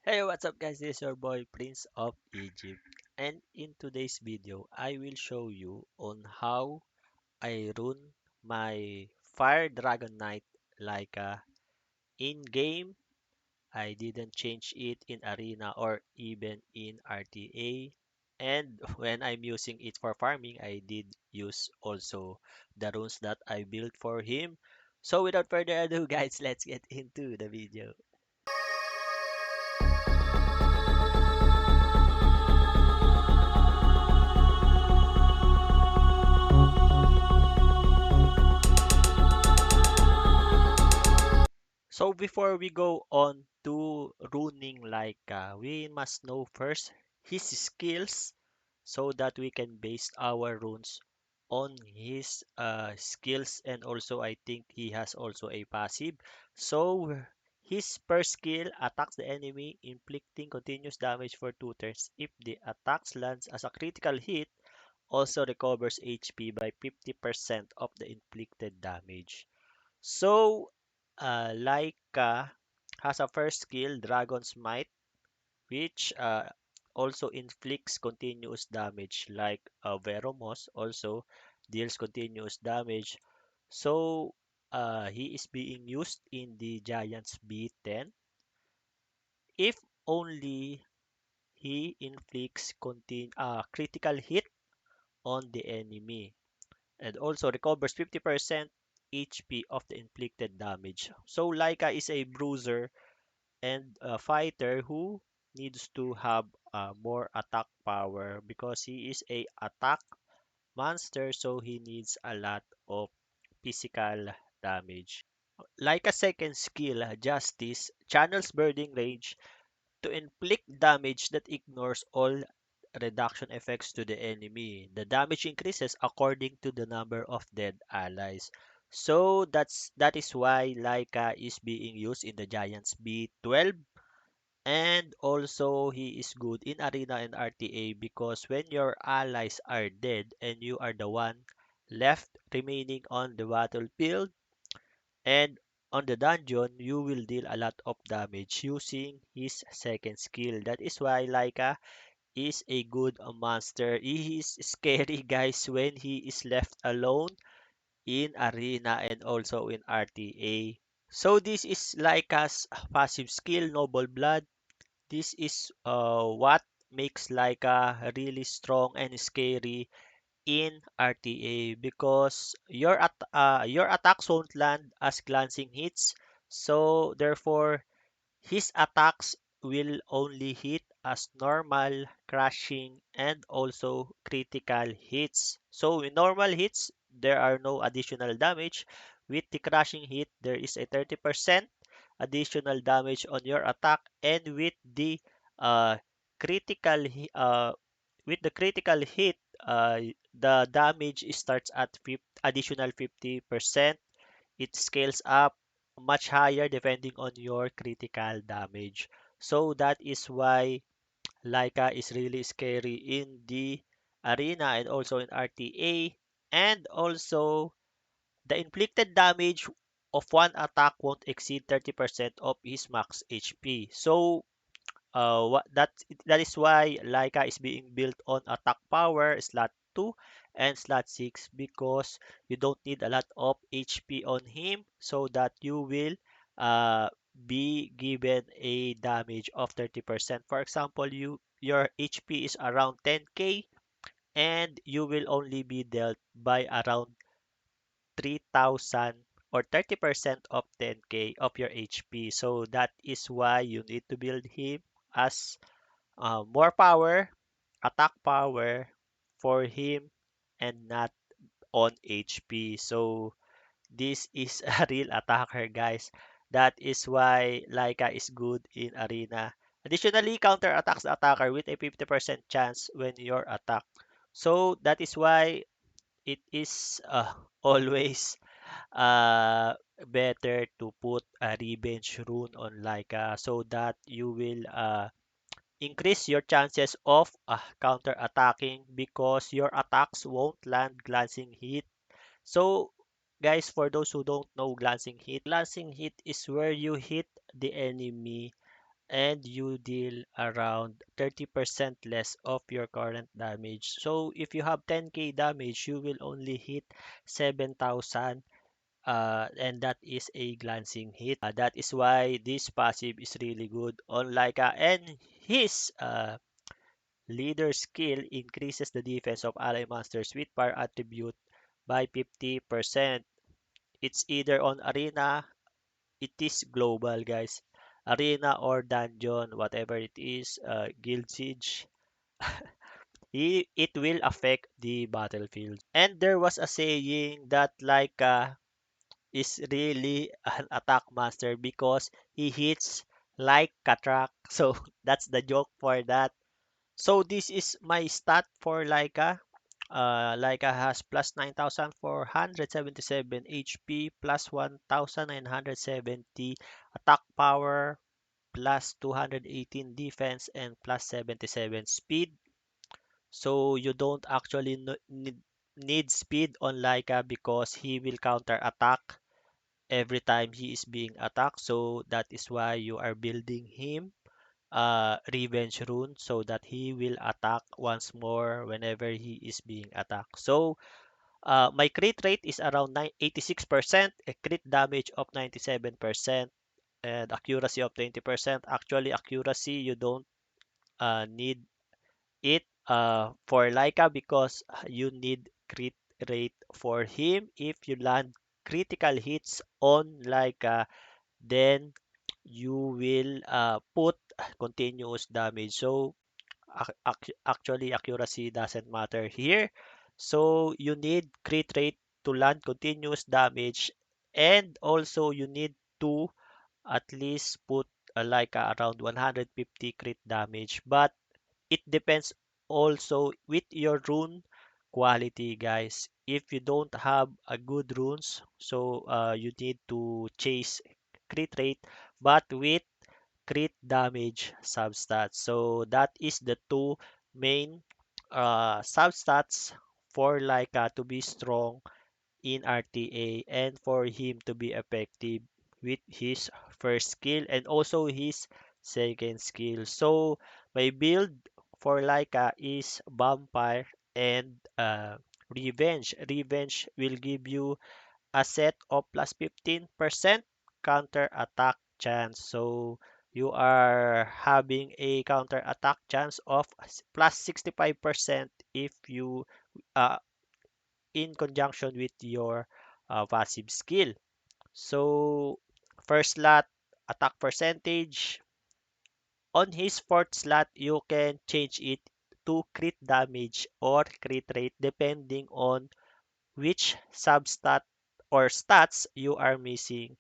Hey, what's up guys? This is your boy Prince of Egypt. And in today's video, I will show you on how I run my Fire Dragon Knight Laika in game. I didn't change it in arena or even in RTA. And when I'm using it for farming, I did use also the runes that I built for him. So without further ado, guys, let's get into the video. So before we go on to runing Laika, we must know first his skills so that we can base our runes on his skills, and also I think he has also a passive. So his first skill attacks the enemy, inflicting continuous damage for 2 turns. If the attacks lands as a critical hit, also recovers HP by 50% of the inflicted damage. So, Laika has a first skill, Dragon's Might, which also inflicts continuous damage, like Veromos also deals continuous damage. So, he is being used in the Giants B10 if only he inflicts critical hit on the enemy, and also recovers 50% HP of the inflicted damage. So Laika is a bruiser and a fighter who needs to have more attack power because he is a attack monster, so he needs a lot of physical damage. Laika's second skill, Justice, channels Burning Rage to inflict damage that ignores all reduction effects to the enemy. The damage increases according to the number of dead allies. So that is why Laika is being used in the Giants B12, and also he is good in arena and RTA because when your allies are dead and you are the one left remaining on the battlefield and on the dungeon, you will deal a lot of damage using his second skill. That is why Laika is a good monster. He is scary, guys, when he is left alone in arena and also in RTA. So this is Laika's passive skill, Noble Blood. This is what makes Laika really strong and scary in RTA because your attacks won't land as glancing hits. So therefore his attacks will only hit as normal, crashing, and also critical hits. So in normal hits, there are no additional damage. With the crashing hit, there is a 30% additional damage on your attack, and uh, critical hi- uh, with the critical hit, the damage starts at additional 50%. It scales up much higher depending on your critical damage. So that is why Laika is really scary in the arena and also in RTA. And also, the inflicted damage of one attack won't exceed 30% of his max HP. So that is why Laika is being built on attack power slot 2 and slot 6 because you don't need a lot of HP on him so that you will uh, be given a damage of 30%. For example, your HP is around 10k and you will only be dealt by around 3,000 or 30% of 10k of your HP. So that is why you need to build him as more power, attack power for him, and not on HP. So this is a real attacker, guys. That is why Laika is good in arena. Additionally, counter attacks the attacker with a 50% chance when you're attacked. So that is why it is always uh, better to put a revenge rune on Laika so that you will increase your chances of counter-attacking because your attacks won't land glancing hit. So, guys, for those who don't know glancing hit is where you hit the enemy and you deal around 30% less of your current damage. So if you have 10k damage, you will only hit 7,000, and that is a glancing hit. That is why this passive is really good on Laika, and his leader skill increases the defense of ally monsters with power attribute by 50%. It's either on arena, it is global, guys. Arena or dungeon, whatever it is, guild siege, it will affect the battlefield. And there was a saying that Laika is really an attack master because he hits like Katrak. So that's the joke for that. So this is my stat for Laika. Laika has plus 9,477 HP, plus 1,970 attack power, plus 218 defense, and plus 77 speed. So you don't actually need speed on Laika because he will counter attack every time he is being attacked. So that is why you are building him revenge rune so that he will attack once more whenever he is being attacked. So my crit rate is around 86%, a crit damage of 97%, and accuracy of 20%. Actually, accuracy you don't need it for Laika because you need crit rate for him. If you land critical hits on Laika, then you will put continuous damage. So actually accuracy doesn't matter here. So you need crit rate to land continuous damage, and also you need to at least put like around 150 crit damage. But it depends also with your rune quality, guys. If you don't have a good runes, so you need to chase crit rate, but with crit damage substats. So that is the two main substats for Laika to be strong in RTA and for him to be effective with his first skill and also his second skill. So my build for Laika is Vampire and Revenge. Revenge will give you a set of plus 15% counter attack chance. So you are having a counter attack chance of plus 65% if you uh, in conjunction with your passive skill. So first slot attack percentage. On his fourth slot, you can change it to crit damage or crit rate depending on which substat or stats you are missing.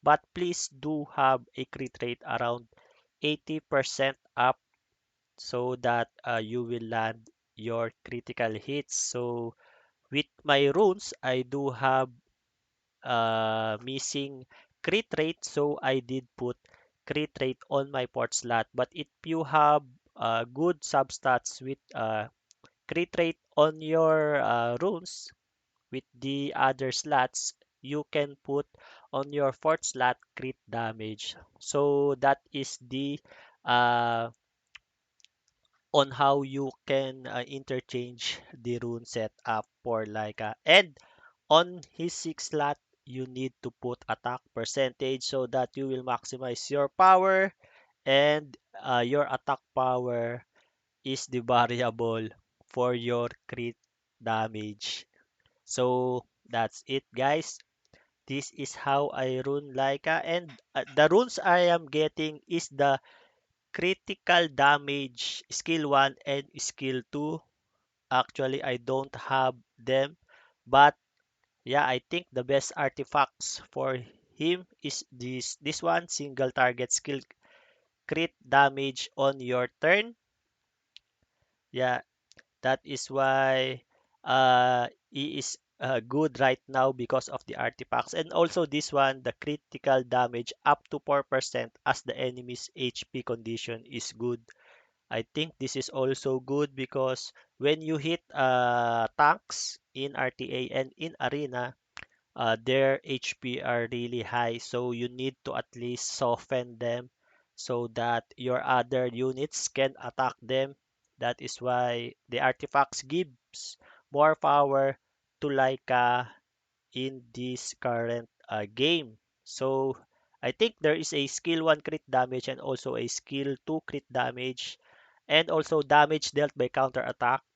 But please do have a crit rate around 80% up so that you will land your critical hits. So with my runes, I do have missing crit rate, so I did put crit rate on my port slot. But if you have good substats with crit rate on your runes with the other slots, you can put on your fourth slot crit damage. So that is the uh, on how you can interchange the rune setup for Laika. And on his sixth slot, you need to put attack percentage so that you will maximize your power, and your attack power is the variable for your crit damage. So that's it, guys. This is how I rune Laika, and the runes I am getting is the critical damage skill 1 and skill 2. Actually, I don't have them, but yeah, I think the best artifacts for him is this one, single target skill crit damage on your turn. Yeah, that is why he is good right now because of the artifacts. And also this one, the critical damage up to 4% as the enemy's HP condition is good. I think this is also good because when you hit tanks in RTA and in arena, their HP are really high, so you need to at least soften them so that your other units can attack them. That is why the artifacts gives more power to Laika in this current game. So I think there is a skill 1 crit damage and also a skill 2 crit damage and also damage dealt by counter attack.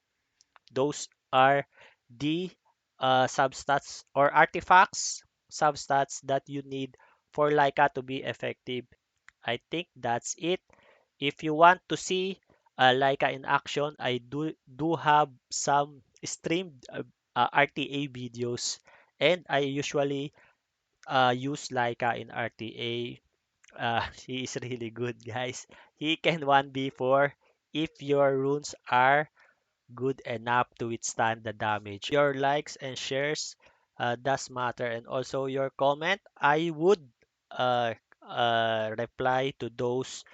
Those are the substats or artifacts, substats that you need for Laika to be effective. I think that's it. If you want to see Laika in action, I do have some streamed RTA videos, and I usually use Laika in RTA. He is really good, guys. He can 1v4 if your runes are good enough to withstand the damage. Your likes and shares does matter, and also your comment. I would uh, reply to those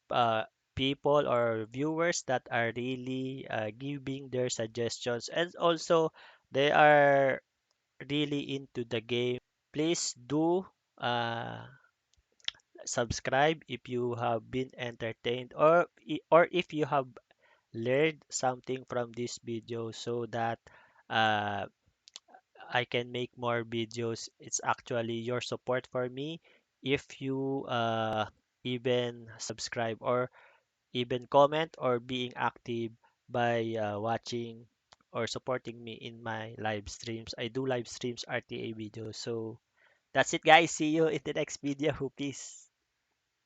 uh, people or viewers that are really giving their suggestions, and also they are really into the game. Please do uh, subscribe if you have been entertained, or or if you have learned something from this video, so that uh, I can make more videos. It's actually your support for me if you even subscribe or even comment or being active by watching or supporting me in my live streams. I do live streams RTA videos. So that's it, guys. See you in the next video. Peace.